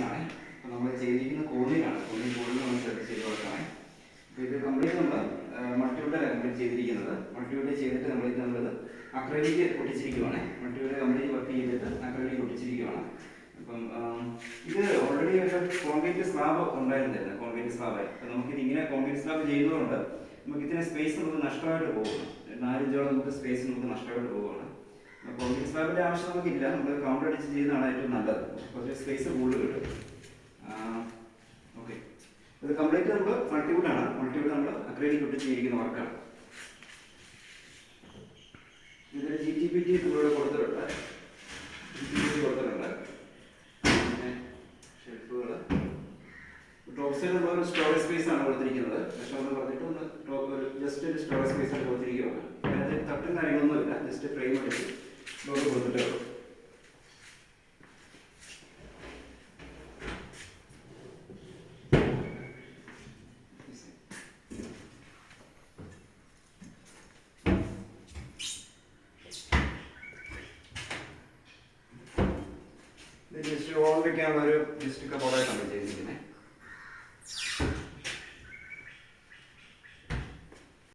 ആണ്. അപ്പോൾ നമ്മൾ ചെയ്തിരിക്കുന്ന കോണിയിലാണ്. കോണിൽ നമ്മൾ ശ്രദ്ധിച്ച് ചെയ്ത് കൊടുക്കണം. അപ്പോൾ ഇത് കംപ്ലീറ്റ് നമ്മൾ മൾട്ടിവുഡ് കംപ്ലീറ്റ് ചെയ്തിരിക്കുന്നത്. മൾട്ടിവുഡ് ചെയ്തിട്ട് നമ്മളത് അക്രലിക്ക് ഒട്ടിച്ചിരിക്കുവാണ്. മൾട്ടിവുഡ് കംപ്ലീറ്റ് വർക്ക് ചെയ്തിട്ട് അക്രലിക്ക് ഒട്ടിച്ചിരിക്കുവാണ്. അപ്പം ഇത് ഓൾറെഡി ഒരു കോൺക്രീറ്റ് സ്ലാബ് ഉണ്ടായിരുന്നില്ല. കോൺക്രീറ്റ് സ്ലാബായി അപ്പം നമുക്കിത് ഇങ്ങനെ കോൺക്രീറ്റ് സ്ലാബ് ചെയ്യുന്നതുകൊണ്ട് നമുക്ക് ഇതിന് സ്പേസ് നമുക്ക് നഷ്ടമായിട്ട് പോകുന്നു. 4 ഇഞ്ചോളം നമുക്ക് സ്പേസ് നമുക്ക് നഷ്ടമായിട്ട് പോകുകയാണ്. കോൺക്രീറ്റ് സ്ലാബിൻ്റെ ആവശ്യം നമുക്കില്ല. നമ്മൾ കൗണ്ടർ അടിച്ച് ചെയ്യുന്നതാണ് ഏറ്റവും നല്ലത്. കുറച്ച് സ്പേസ് കൂടുതൽ കിട്ടും. ഓക്കെ, ഇത് കംപ്ലീറ്റ് നമ്മൾ മൾട്ടിവുഡാണ്. മൾട്ടിവുഡ് നമ്മൾ അക്രലിക്ക് ഒട്ടിച്ചിരിക്കുന്ന വർക്കാണ്. ഇതൊരു GTPT നമ്മളിവിടെ കൊടുത്തിട്ടുണ്ട്. ടോപ്പ് സൈഡ് നമ്മളൊരു സ്റ്റോറേജ് സ്പേസ് ആണ് കൊടുത്തിരിക്കുന്നത്. പക്ഷെ നമ്മൾ പറഞ്ഞിട്ട് ഒന്ന് ടോപ്പ് ജസ്റ്റ് ഒരു സ്റ്റോറേജ് സ്പേസ് ആണ് കൊടുത്തിരിക്കുകയാണ്. അതിനകത്ത് തട്ടും കാര്യങ്ങളൊന്നുമില്ല. ജസ്റ്റ് ഫ്രെയിം അടിച്ച് ഡോർ കൊടുത്തിട്ടേ ഉള്ളൂ. ജസ്റ്റ് ഓൺ വെക്കാനുള്ള ഒരു ജസ്റ്റ് കബോർഡായിട്ടാണ് ചെയ്തിരിക്കുന്നത്.